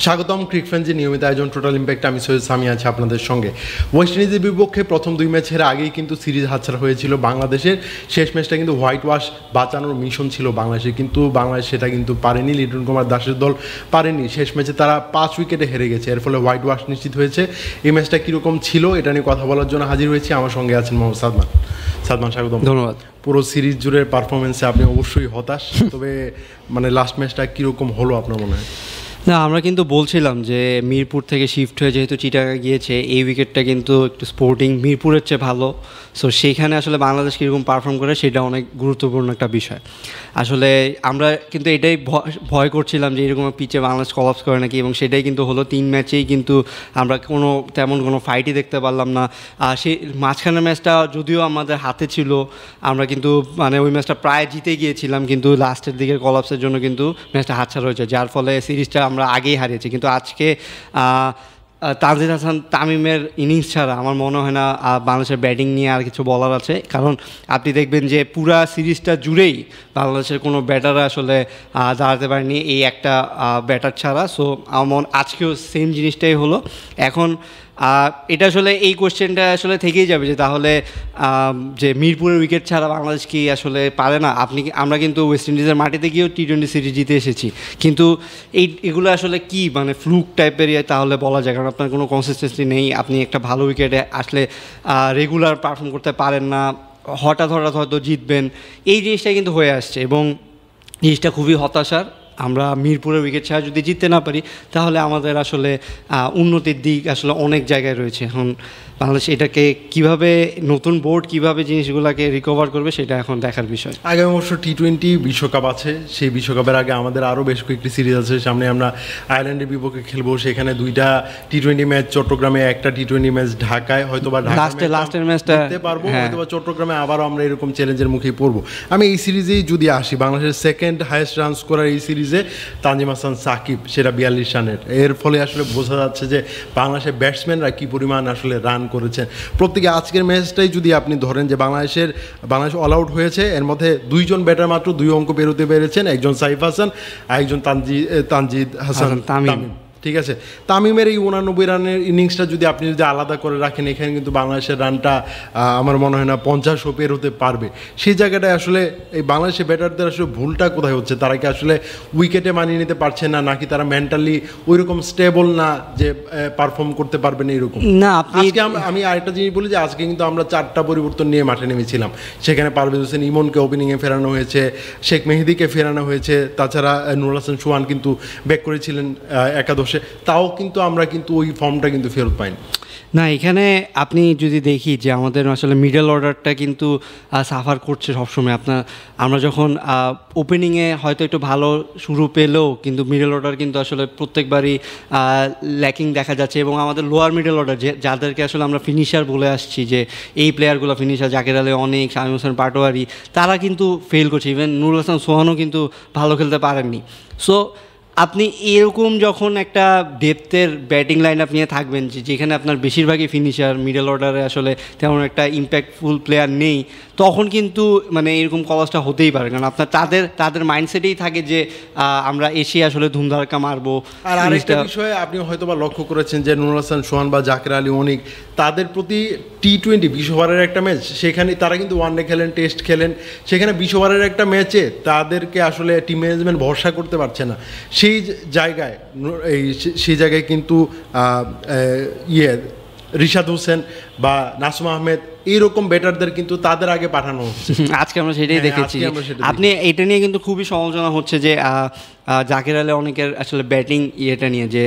স্বাগতম ক্রিক ফ্রেন্ডসের নিয়মিত আয়োজন টোটাল ইম্প্যাক্ট। আমি সৈয়দ সামি আছি আপনাদের সঙ্গে। ওয়েস্ট ইন্ডিজের বিপক্ষে প্রথম 2 ম্যাচের আগেই কিন্তু সিরিজ হাতছাড়া হয়েছিল বাংলাদেশের। শেষ ম্যাচটা কিন্তু হোয়াইট ওয়াশ বাঁচানোর মিশন ছিল বাংলাদেশের, কিন্তু বাংলাদেশ সেটা কিন্তু পারেনি। লিটন কুমার দাসের দল পারেনি। শেষ ম্যাচে তারা 5 উইকেটে হেরে গেছে, এর ফলে হোয়াইট ওয়াশ নিশ্চিত হয়েছে। এই ম্যাচটা কীরকম ছিল এটা নিয়ে কথা বলার জন্য হাজির হয়েছি। আমার সঙ্গে আছেন মোহাম্মদ সাদমান। সাদমান, স্বাগতম। ধন্যবাদ। পুরো সিরিজ জুড়ে পারফরমেন্সে আপনি অবশ্যই হতাশ, তবে মানে লাস্ট ম্যাচটা কীরকম হলো আপনার মনে হয়? না, আমরা কিন্তু বলছিলাম যে মিরপুর থেকে শিফট হয়ে যেহেতু চিটাগাং গিয়েছে, এই উইকেটটা কিন্তু একটু স্পোর্টিং মিরপুরের চেয়ে ভালো। সো সেইখানে আসলে বাংলাদেশ কীরকম পারফর্ম করে সেটা অনেক গুরুত্বপূর্ণ একটা বিষয়। আসলে আমরা কিন্তু এটাই ভয় করছিলাম যে এরকম পিচে বাংলাদেশ কলাপস করে নাকি, এবং সেটাই কিন্তু হলো। 3 ম্যাচেই কিন্তু আমরা তেমন কোনো ফাইটই দেখতে পারলাম না। সেই মাঝখানের ম্যাচটা যদিও আমাদের হাতে ছিল, আমরা কিন্তু মানে ওই ম্যাচটা প্রায় জিতে গিয়েছিলাম, কিন্তু লাস্টের দিকের কলাপসের জন্য কিন্তু ম্যাচটা হাতছাড়া হয়েছে, যার ফলে সিরিজটা আমরা আগেই হারিয়েছি। কিন্তু আজকে তানজিদ হাসান তামিমের ইনিংস ছাড়া আমার মনে হয় না বাংলাদেশের ব্যাটিং নিয়ে আর কিছু বলার আছে। কারণ আপনি দেখবেন যে পুরা সিরিজটা জুড়েই বাংলাদেশের কোনো ব্যাটার আসলে দাঁড়াতে পারেনি এই একটা ব্যাটার ছাড়া। সো আমার আজকেও সেম জিনিসটাই হলো। এখন এটা আসলে এই কোয়েশ্চেনটা আসলে থেকেই যাবে যে তাহলে যে মিরপুরের উইকেট ছাড়া বাংলাদেশ কি আসলে পারে না? আমরা কিন্তু ওয়েস্ট ইন্ডিজের মাটিতে গিয়েও T20 সিরিজ জিতে এসেছি, কিন্তু এগুলো আসলে কি মানে ফ্লুক টাইপের তাহলে বলা যায়, কারণ আপনার কোনো কনসিস্টেন্সি নেই। আপনি একটা ভালো উইকেটে আসলে রেগুলার পারফর্ম করতে পারেন না, হঠাৎ হয়তো জিতবেন, এই জিনিসটা কিন্তু হয়ে আসছে, এবং জিনিসটা খুবই হতাশার। আমরা মিরপুরের উইকেট ছাড়া যদি জিততে না পারি তাহলে আমাদের আসলে উন্নতির দিক আসলে অনেক জায়গায় রয়েছে। এখন বাংলাদেশ এটাকে কিভাবে, নতুন বোর্ড কিভাবে জিনিসগুলোকে রিকভার করবে সেটা এখন দেখার বিষয়। আগামী অবশ্য T20 বিশ্বকাপ আছে, সেই বিশ্বকাপের আগে আমাদের আরও বেশ কয়েকটি সিরিজ আছে সামনে। আমরা আয়ারল্যান্ডের বিপক্ষে খেলবো, সেখানে 2টা T20 ম্যাচ চট্টগ্রামে, একটা T20 ম্যাচ ঢাকায়, হয়তো বা লাস্টের ম্যাচটা জিততে পারবো, হয়তো বা চট্টগ্রামে আবারও আমরা এরকম চ্যালেঞ্জের মুখেই পড়বো। আমি এই সিরিজেই যদি আসি, বাংলাদেশের সেকেন্ড হাইয়েস্ট রান স্কোরার এই সিরিজে তানজিম হাসান সাকিব, সেটা 42 রানের। এর ফলে আসলে বোঝা যাচ্ছে যে বাংলাদেশের ব্যাটসম্যানরা কী পরিমাণ আসলে রান করেছেন প্রত্যেকে। আজকের ম্যাচটাই যদি আপনি ধরেন যে বাংলাদেশ অল আউট হয়েছে, এর মধ্যে 2 জন ব্যাটার মাত্র 2 অঙ্ক পেরোতে পেরেছেন, একজন সাইফ হাসান আর একজন তানজিদ হাসান তামিম। ঠিক আছে, তামিমের এই 89 রানের ইনিংসটা যদি আপনি আলাদা করে রাখেন, এখানে কিন্তু বাংলাদেশের রানটা আমার মনে হয় না 50ও পের হতে পারবে। সেই জায়গাটায় আসলে এই বাংলাদেশের ব্যাটারদের আসলে ভুলটা কোথায় হচ্ছে? তারা কি আসলে উইকেটে মানিয়ে নিতে পারছে না, নাকি তারা মেন্টালি ওই রকম স্টেবল না যে পারফর্ম করতে পারবেন এইরকম? না, আজকে আমি আরেকটা জিনিস বলি যে আজকে কিন্তু আমরা 4টা পরিবর্তন নিয়ে মাঠে নেমেছিলাম। সেখানে পারভেজ হোসেন ইমনকে ওপেনিংয়ে ফেরানো হয়েছে, শেখ মেহেদিকে ফেরানো হয়েছে, তাছাড়া নুরুল হাসান সোহান কিন্তু ব্যাক করেছিলেন একাদশে। তাও কিন্তু আমরা কিন্তু ওই ফর্মটা কিন্তু ফেরত পাইনি। না, এখানে আপনি যদি দেখি যে আমাদের আসলে মিডল অর্ডারটা কিন্তু সাফার করছে সবসময়। আমরা যখন ওপেনিংয়ে হয়তো একটু ভালো শুরু পেলেও কিন্তু মিডল অর্ডার কিন্তু আসলে প্রত্যেকবারই ল্যাকিং দেখা যাচ্ছে, এবং আমাদের লোয়ার মিডল অর্ডার যাদেরকে আসলে আমরা ফিনিশার বলে আসছি, যে এই প্লেয়ারগুলো ফিনিশার, জাকের আলী অনেক, শামীম হোসেন পাটোয়ারি, তারা কিন্তু ফেল করছে। ইভেন নুরুল হাসান সোহানও কিন্তু ভালো খেলতে পারেননি। সো আপনি এরকম যখন একটা ডেপথের ব্যাটিং লাইন আপ নিয়ে থাকবেন, যেখানে আপনার বেশিরভাগই ফিনিশার, মিডল অর্ডারে আসলে তেমন একটা ইম্প্যাক্টফুল প্লেয়ার নেই, তখন কিন্তু মানে এরকম কলাসটা হতেই পারে। কারণ আপনার তাদের মাইন্ডসেটেই থাকে যে আমরা এসে আসলে ধুমধারাক্কা মারবো। আর আরেকটা বিষয়ে আপনি হয়তো বা লক্ষ্য করেছেন যে নুরুল হাসান সোহান বা জাকের আলী অনেক, তাদের প্রতি T20 20 ওভারের একটা ম্যাচ, সেখানে তারা কিন্তু ওয়ানডে খেলেন, টেস্ট খেলেন, সেখানে 20 ওভারের একটা ম্যাচে তাদেরকে আসলে টিম ম্যানেজমেন্ট ভরসা করতে পারছে না। সেই জায়গায় কিন্তু রিশাদ হোসেন বা নাসুম আহমেদ এইরকম ব্যাটারদের কিন্তু তাদের আগে পাঠানো হচ্ছে। আজকে আমরা সেটাই দেখেছি। আপনি এটা নিয়ে কিন্তু খুবই সমালোচনা হচ্ছে যে জাকের আলী অনেকের আসলে ব্যাটিং ইয়েটা নিয়ে, যে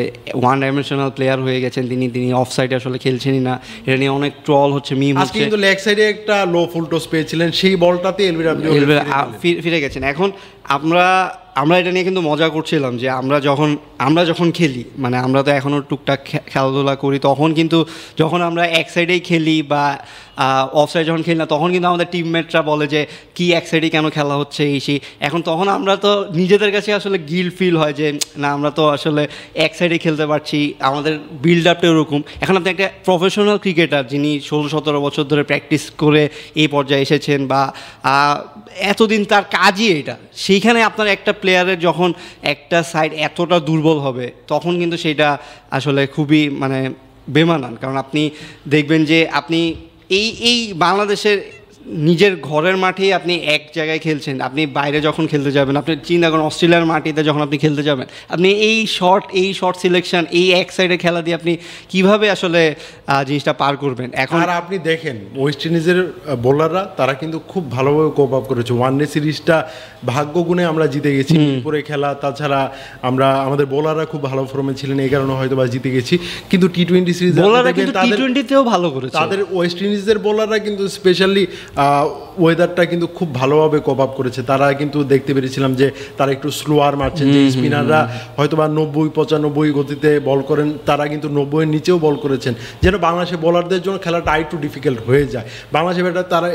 1 ডাইমেনশনাল প্লেয়ার হয়ে গেছেন তিনি অফ সাইডে আসলে খেলছেনই না, এটা নিয়ে অনেক ট্রল হচ্ছে, মিম হচ্ছে। কিন্তু লেগ সাইডে একটা লো ফুল টস পেয়েছিলেন, সেই বলটাতে এলবিডব্লিউ ফিরে গেছেন। এখন আমরা এটা নিয়ে কিন্তু মজা করছিলাম যে আমরা যখন খেলি, মানে আমরা তো এখনও টুকটাক খেলাধুলা করি, তখন কিন্তু যখন আমরা এক সাইডেই খেলি বা অফ সাইড যখন খেলি না, তখন কিন্তু আমাদের টিমমেটরা বলে যে কি এক সাইডে কেন খেলা হচ্ছে এই সেই। এখন তখন আমরা তো নিজেদের কাছে আসলে গিল্ট ফিল হয় যে না, আমরা তো আসলে এক সাইডে খেলতে পারছি, আমাদের বিল্ড আপটা ওরকম। এখন আপনি একটা প্রফেশনাল ক্রিকেটার যিনি 16-17 বছর ধরে প্র্যাকটিস করে এই পর্যায়ে এসেছেন, বা এতদিন তার কাজই এটা, সেইখানে আপনার একটা প্লেয়ারের যখন একটা সাইড এতটা দুর্বল হবে তখন কিন্তু সেটা আসলে খুবই মানে বেমানান। কারণ আপনি দেখবেন যে আপনি এই বাংলাদেশের নিজের ঘরের মাঠেই আপনি এক জায়গায় খেলছেন, আপনি বাইরে যখন খেলতে যাবেন, আপনি চিন্তা করেন অস্ট্রেলিয়ার মাটিতে যখন আপনি খেলতে যাবেন, আপনি এই শর্ট সিলেকশন, এই এক সাইডে খেলা দিয়ে আপনি কিভাবে আসলে জিনিসটা পার করবেন। এখন আর আপনি দেখেন ওয়েস্ট ইন্ডিজের বোলাররা তারা কিন্তু খুব ভালোভাবে কোপ আপ করেছে। ওয়ানডে সিরিজটা ভাগ্য গুণে আমরা জিতে গেছি, মিরপুরে খেলা, তাছাড়া আমরা আমাদের বোলাররা খুব ভালো ফর্মে ছিলেন, এই কারণে হয়তো বা জিতে গেছি। কিন্তু টি-20 সিরিজ বোলাররা কিন্তু টি-20তেও ভালো করেছে, তাদের ওয়েস্ট ইন্ডিজের বোলাররা কিন্তু স্পেশালি ওয়েদারটা কিন্তু খুব ভালোভাবে কোপ আপ করেছে। তারা কিন্তু দেখতে পেরেছিলাম যে তারা একটু স্লোয়ার মারছেন, যে স্পিনাররা হয়তো বা 90-95 গতিতে বল করেন, তারা কিন্তু 90-এর নিচেও বল করেছেন, যেন বাংলাদেশের বোলারদের জন্য খেলাটা একটু ডিফিকাল্ট হয়ে যায়। বাংলাদেশের ব্যাটার তারা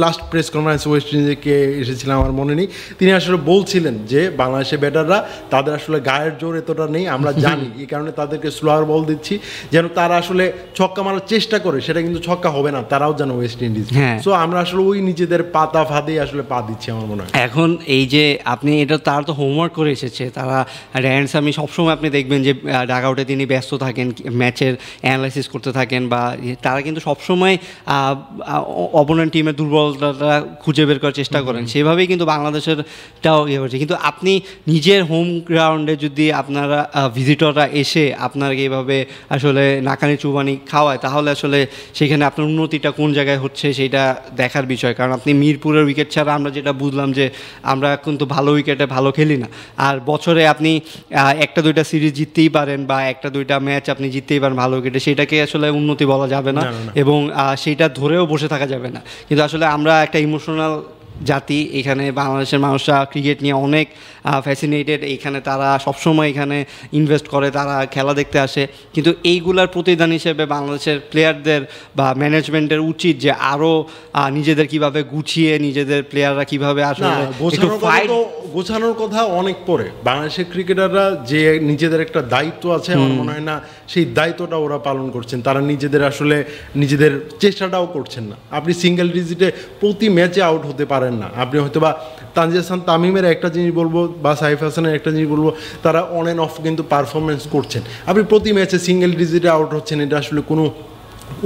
লাস্ট প্রেস কনফারেন্স ওয়েস্ট ইন্ডিজে কে এসেছিলেন আমার মনে নেই, তিনি আসলে বলছিলেন যে বাংলাদেশের ব্যাটাররা তাদের আসলে গায়ের জোর এতটা নেই, আমরা জানি, এই কারণে তাদেরকে স্লোয়ার বল দিচ্ছি, যেন তারা আসলে ছক্কা মারার চেষ্টা করে, সেটা কিন্তু ছক্কা হবে না, তারাও যেন ওয়েস্ট ইন্ডিজ। সো আমরা আসলে ওই নিজেদের পাতা ফাঁদে আসলে পা দিচ্ছি আমার মনে হয়। এখন এই যে আপনি এটা তার তো হোমওয়ার্ক করে এসেছে তারা, র্যান্স আমি সবসময় আপনি দেখবেন যে ডাগ আউটে তিনি ব্যস্ত থাকেন, ম্যাচের অ্যানালাইসিস করতে থাকেন, বা তারা কিন্তু সবসময় অপোনেন্ট টিমের দুর্বলতাটা খুঁজে বের করার চেষ্টা করেন, সেভাবেই কিন্তু বাংলাদেশেরটাও ইয়ে হচ্ছে। কিন্তু আপনি নিজের হোম গ্রাউন্ডে যদি আপনারা ভিজিটররা এসে আপনাকে এভাবে আসলে নাকানি চুবানি খাওয়ায়, তাহলে আসলে সেখানে আপনার উন্নতিটা কোন জায়গায় হচ্ছে সেটা দেখার বিষয়। কারণ আপনি মিরপুরের উইকেট ছাড়া আমরা যেটা বুঝলাম যে আমরা কিন্তু ভালো উইকেটে ভালো খেলি না, আর বছরে আপনি একটা দুইটা সিরিজ জিততেই পারেন বা একটা দুইটা ম্যাচ আপনি জিততেই পারেন ভালো উইকেটে, সেটাকে আসলে উন্নতি বলা যাবে না এবং সেইটা ধরেও বসে থাকা যাবে না। কিন্তু আসলে আমরা একটা ইমোশনাল জাতি, এখানে বাংলাদেশের মানুষরা ক্রিকেট নিয়ে অনেক ফ্যাসিনেটেড, এখানে তারা সবসময় এখানে ইনভেস্ট করে, তারা খেলা দেখতে আসে। কিন্তু এইগুলার প্রতিদান হিসেবে বাংলাদেশের প্লেয়ারদের বা ম্যানেজমেন্টের উচিত যে আরও নিজেদের কিভাবে গুছিয়ে, নিজেদের প্লেয়াররা কিভাবে আসলে গোছানোর কথা অনেক পরে। বাংলাদেশের ক্রিকেটাররা যে নিজেদের একটা দায়িত্ব আছে, আমার মনে হয় না সেই দায়িত্বটা ওরা পালন করছেন, তারা নিজেদের আসলে নিজেদের চেষ্টাটাও করছেন না। আপনি সিঙ্গেল ডিজিটে প্রতি ম্যাচে আউট হতে পারেন না। আপনি হয়তো বা তানজিদ হাসান তামিমের একটা জিনিস বলবো বা সাইফ হাসানের একটা জিনিস বলবো, তারা অন অ্যান্ড অফ কিন্তু পারফরমেন্স করছেন। আপনি প্রতি ম্যাচে সিঙ্গেল ডিজিটে আউট হচ্ছেন, এটা আসলে কোনো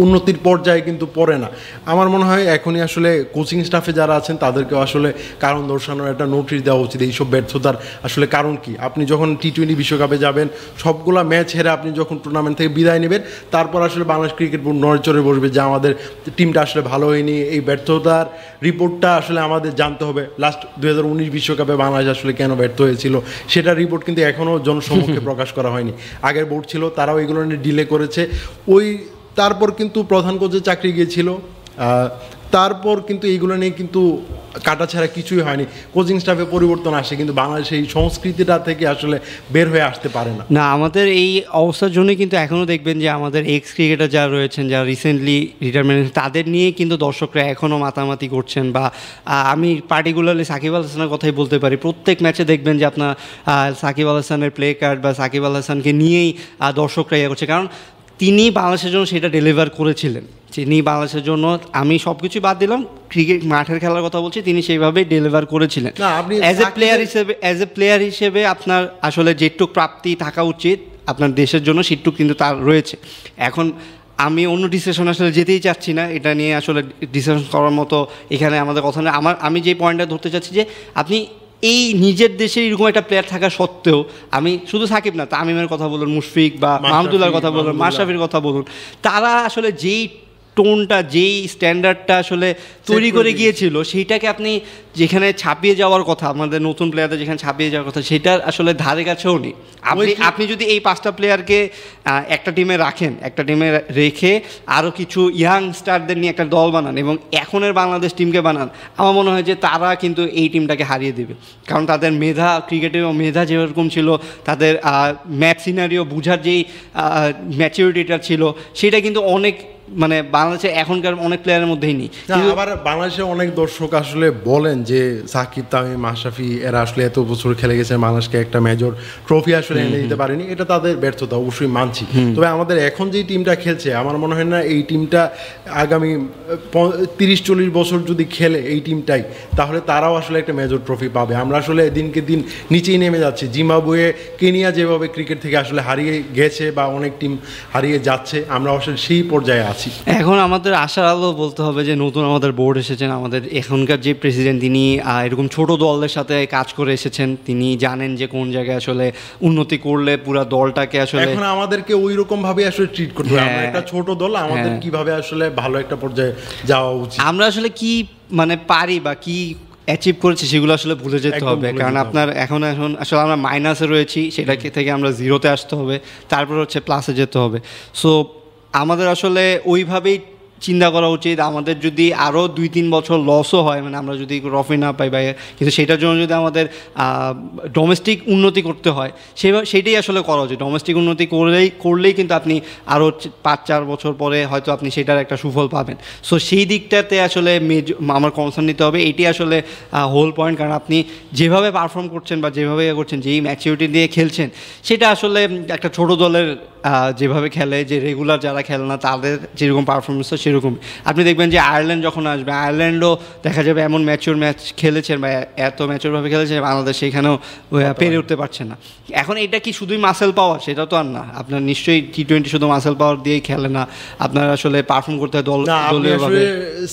উন্নতির পর্যায়ে কিন্তু পড়ে না। আমার মনে হয় এখনই আসলে কোচিং স্টাফে যারা আছেন তাদেরকেও আসলে কারণ দর্শানোর একটা নোটিশ দেওয়া উচিত, এইসব ব্যর্থতার আসলে কারণ কি। আপনি যখন টি-20 বিশ্বকাপে যাবেন, সবগুলা ম্যাচ হেরে আপনি যখন টুর্নামেন্ট থেকে বিদায় নেবেন, তারপর আসলে বাংলাদেশ ক্রিকেট বোর্ড নড়চড়ে বসবে যে আমাদের টিমটা আসলে ভালো হয়নি, এই ব্যর্থতার রিপোর্টটা আসলে আমাদের জানতে হবে। লাস্ট 2019 বিশ্বকাপে বাংলাদেশ আসলে কেন ব্যর্থ হয়েছিল সেটার রিপোর্ট কিন্তু এখনও জনসমক্ষে প্রকাশ করা হয়নি। আগের বোর্ড ছিল, তারাও এগুলো নিয়ে ডিলে করেছে। তারপর কিন্তু প্রধান কোচের চাকরি গিয়েছিল, তারপর কিন্তু এইগুলো নিয়ে কিন্তু কাটা ছাড়া কিছুই হয়নি। কোচিং স্টাফে পরিবর্তন আসে, কিন্তু বাংলাদেশে এই সংস্কৃতিটা থেকে আসলে বের হয়ে আসতে পারে না। আমাদের এই অবস্থার জন্যই কিন্তু এখনও দেখবেন যে আমাদের এক্স ক্রিকেটার যারা রয়েছেন, যারা রিসেন্টলি রিটায়ারমেন্ট, তাদের নিয়ে কিন্তু দর্শকরা এখনও মাতামাতি করছেন। বা আমি পার্টিকুলারলি সাকিব আল হাসানের কথাই বলতে পারি, প্রত্যেক ম্যাচে দেখবেন যে আপনার সাকিব আল হাসানের প্লে কার্ড বা সাকিব আল হাসানকে নিয়েই দর্শকরা ইয়ে করছে, কারণ তিনি বাংলাদেশের জন্য সেটা ডেলিভার করেছিলেন। তিনি বাংলাদেশের জন্য, আমি সব কিছু বাদ দিলাম, ক্রিকেট মাঠের খেলার কথা বলছি, তিনি সেইভাবেই ডেলিভার করেছিলেন। অ্যাজ এ প্লেয়ার হিসেবে আপনার আসলে যেটুক প্রাপ্তি থাকা উচিত আপনার দেশের জন্য, সেটুক কিন্তু তার রয়েছে। এখন আমি অন্য ডিসিশন আসলে যেতেই চাচ্ছি না, এটা নিয়ে আসলে ডিসিশন করার মতো এখানে আমাদের কথা নেই। আমি যে পয়েন্টটা ধরতে চাচ্ছি যে আপনি এই নিজের দেশে এরকম একটা প্লেয়ার থাকা সত্ত্বেও, আমি শুধু সাকিব না, তামিমের কথা বলুন, মুশফিক বা মাহমুদুল্লাহর কথা বলুন, মাশরাফির কথা বলুন, তারা আসলে যেই টোনটা, যেই স্ট্যান্ডার্ডটা আসলে তৈরি করে গিয়েছিল, সেইটাকে আপনি যেখানে ছাপিয়ে যাওয়ার কথা, আমাদের নতুন প্লেয়ারদের যেখানে ছাপিয়ে যাওয়ার কথা, সেটার আসলে ধারে কাছেও নেই। আপনি যদি এই 5টা প্লেয়ারকে একটা টিমে রাখেন, একটা টিমে রেখে আরও কিছু ইয়াং স্টারদের নিয়ে একটা দল বানান এবং এখনের বাংলাদেশ টিমকে বানান, আমার মনে হয় যে তারা কিন্তু এই টিমটাকে হারিয়ে দেবে। কারণ তাদের মেধা, ক্রিকেটের মেধা যেরকম ছিল, তাদের ম্যাচ সিনারিও বুঝার যেই ম্যাচিউরিটিটা ছিল, সেটা কিন্তু অনেক মানে বাংলাদেশে এখনকার অনেক প্লেয়ারের মধ্যেই নেই। আবার বাংলাদেশে অনেক দর্শক আসলে বলেন যে সাকিব, তামিম, মাশরাফি এরা আসলে এত বছর খেলে গেছে, বাংলাদেশকে একটা মেজর ট্রফি আসলে এনে দিতে পারেনি, এটা তাদের ব্যর্থতা, অবশ্যই মানছি। তবে আমাদের এখন যে টিমটা খেলছে আমার মনে হয় না এই টিমটা আগামী 30-40 বছর যদি খেলে এই টিমটাই, তাহলে তারাও আসলে একটা মেজর ট্রফি পাবে। আমরা আসলে দিনকে দিন নিচেই নেমে যাচ্ছি। জিম্বাবুয়ে, কেনিয়া যেভাবে ক্রিকেট থেকে আসলে হারিয়ে গেছে বা অনেক টিম হারিয়ে যাচ্ছে, আমরা আসলে সেই পর্যায়ে আছি। এখন আমাদের আশার আলো বলতে হবে যে নতুন আমাদের বোর্ড এসেছেন, আমাদের এখনকার যে প্রেসিডেন্ট তিনি এরকম ছোট দলদের সাথে কাজ করে এসেছেন, তিনি জানেন যে কোন জায়গায় আসলে উন্নতি করলে পুরো দলটাকে আসলে এখন আমাদেরকে ওই রকম ভাবে আসলে ট্রিট করতে হবে। আমরা একটা ছোট দল, আমাদের কিভাবে আসলে ভালো একটা পর্যায়ে যাওয়া উচিত, আমরা আসলে কি মানে পারি বা কি অ্যাচিভ করেছি সেগুলো আসলে ভুলে যেতে হবে। কারণ আপনার এখন আসলে আমরা মাইনাসে রয়েছি, সেটা থেকে আমরা জিরোতে আসতে হবে, তারপর হচ্ছে প্লাসে যেতে হবে। সো আমাদের আসলে ওইভাবেই চিন্তা করা উচিত। আমাদের যদি আরও 2-3 বছর লসও হয়, মানে আমরা যদি ট্রফি না পাই বা কিন্তু সেটার জন্য যদি আমাদের ডোমেস্টিক উন্নতি করতে হয়, সেটাই আসলে করা উচিত। ডোমেস্টিক উন্নতি করলেই কিন্তু আপনি আরও 5-4 বছর পরে হয়তো আপনি সেটার একটা সুফল পাবেন। সো সেই দিকটাতে আসলে আমার কনসার্ন নিতে হবে, এটি আসলে হোল পয়েন্ট। কারণ আপনি যেভাবে পারফর্ম করছেন বা যেভাবে করছেন, যেই ম্যাচিউরিটি দিয়ে খেলছেন, সেটা আসলে একটা ছোট দলের যেভাবে খেলে, যে রেগুলার যারা খেলে না তাদের যেরকম পারফরমেন্স হয় সেরকম। আপনি দেখবেন যে আয়ারল্যান্ড যখন আসবে, আয়ারল্যান্ডও দেখা যাবে এমন ম্যাচিওর ম্যাচ খেলেছেন বা এত ম্যাচিওরভাবে খেলেছে, বাংলাদেশ সেখানেও পেরে উঠতে পারছে না। এখন এটা কি শুধুই মাসেল পাওয়ার? সেটা তো আর না। আপনার নিশ্চয়ই T20 শুধু মাসেল পাওয়ার দিয়েই খেলে না, আপনার আসলে পারফর্ম করতে হয় দলীয়ভাবে।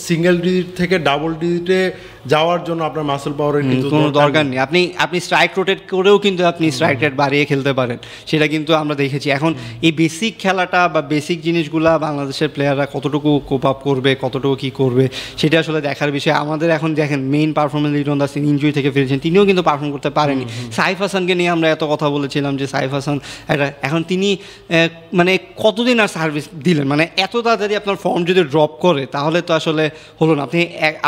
সিঙ্গেল ডিজিট থেকে ডাবল ডিজিটে যাওয়ার জন্য আপনার মাসেল পাওয়ারের কিন্তু কোনো দরকার নেই। আপনি স্ট্রাইক রোটেট করেও কিন্তু আপনি স্ট্রাইক রেট বাড়িয়ে খেলতে পারেন, সেটা কিন্তু আমরা দেখেছি। এখন এই বেসিক খেলাটা বা বেসিক জিনিসগুলা বাংলাদেশের প্লেয়াররা কতটুকু কোপ আপ করবে, কতটুকু কী করবে, সেটা আসলে দেখার বিষয়। আমাদের এখন দেখেন main performance Liton Das injury থেকে ফিরেছেন, তিনিও কিন্তু পারফর্ম করতে পারেনি। সাইফ হাসানকে নিয়ে আমরা এত কথা বলেছিলাম যে সাইফ হাসান এখন তিনি মানে কতদিন আর সার্ভিস দিলেন, মানে এত তাড়াতাড়ি আপনার ফর্ম যদি ড্রপ করে তাহলে তো আসলে হলো না।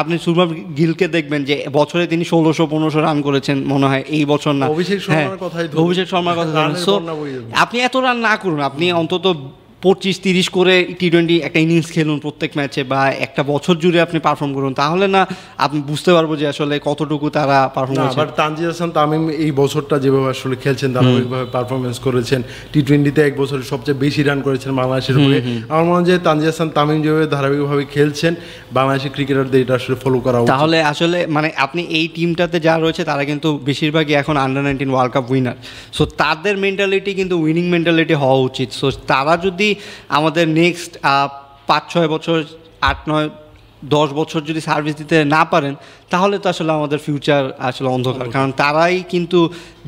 আপনি সুরমান গিলকে দেখবেন যে বছরে তিনি 1600-1500 রান করেছেন মনে হয়, এই বছর না, অভিষেক শর্মার কথা জানেন। সো আপনি এত রান না করুন, আপনি অন্তত 25-30 করে T20 একটা ইনিংস খেলুন প্রত্যেক ম্যাচে, বা একটা বছর জুড়ে আপনি পারফর্ম করুন, তাহলে না আপনি বুঝতে পারবো যে আসলে কতটুকু তারা পারফর্ম করছে। আবার তানজিদ হাসান তামিম এই বছরটা যেভাবে আসলে খেলছেন, ধারাবাহিকভাবে পারফরমেন্স করেছেন, T20-তে এক বছরে সবচেয়ে বেশি রান করেছেন বাংলাদেশের হয়ে। আমার মনে হয় যে তানজিদ হাসান তামিম যেভাবে ধারাবাহিকভাবে খেলছেন, বাংলাদেশি ক্রিকেটারদের এটা আসলে ফলো করা উচিত। তাহলে আসলে মানে আপনি এই টিমটাতে যা রয়েছে তারা কিন্তু বেশিরভাগই এখন under-19 world cup winner. So তাদের মেন্টালিটি কিন্তু উইনিং মেন্টালিটি হওয়া উচিত। সো তারা যদি আমাদের নেক্সট 5-6 বছর, 8-9-10 বছর যদি সার্ভিস দিতে না পারেন, তাহলে তো আসলে আমাদের ফিউচার আসলে অন্ধকার। কারণ তারাই কিন্তু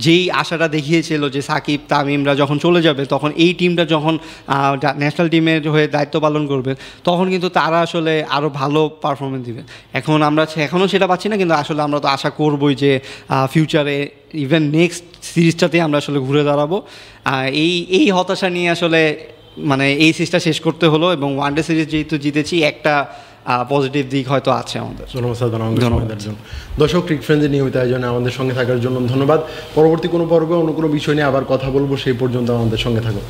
যেই আশাটা দেখিয়েছিল যে সাকিব, তামিমরা যখন চলে যাবে, তখন এই টিমটা যখন ন্যাশনাল টিমের হয়ে দায়িত্ব পালন করবে, তখন কিন্তু তারা আসলে আরও ভালো পারফরমেন্স দিবে। এখন আমরা এখনও সেটা পাচ্ছি না, কিন্তু আসলে আমরা তো আশা করবই যে ফিউচারে ইভেন নেক্সট সিরিজটাতে আমরা আসলে ঘুরে দাঁড়াবো। এই হতাশা নিয়ে আসলে মানে এই সিরিজটা শেষ করতে হলো, এবং ওয়ানডে সিরিজ যেহেতু জিতেছি, একটা পজিটিভ দিক হয়তো আছে আমাদের। দর্শক, ক্রিকেট ফ্রেন্ডসের নিয়মিত আয়োজনে আমাদের সঙ্গে থাকার জন্য ধন্যবাদ। পরবর্তী কোনো পর্বে অন্য কোনো বিষয় নিয়ে আবার কথা বলবো, সেই পর্যন্ত আমাদের সঙ্গে থাকুন।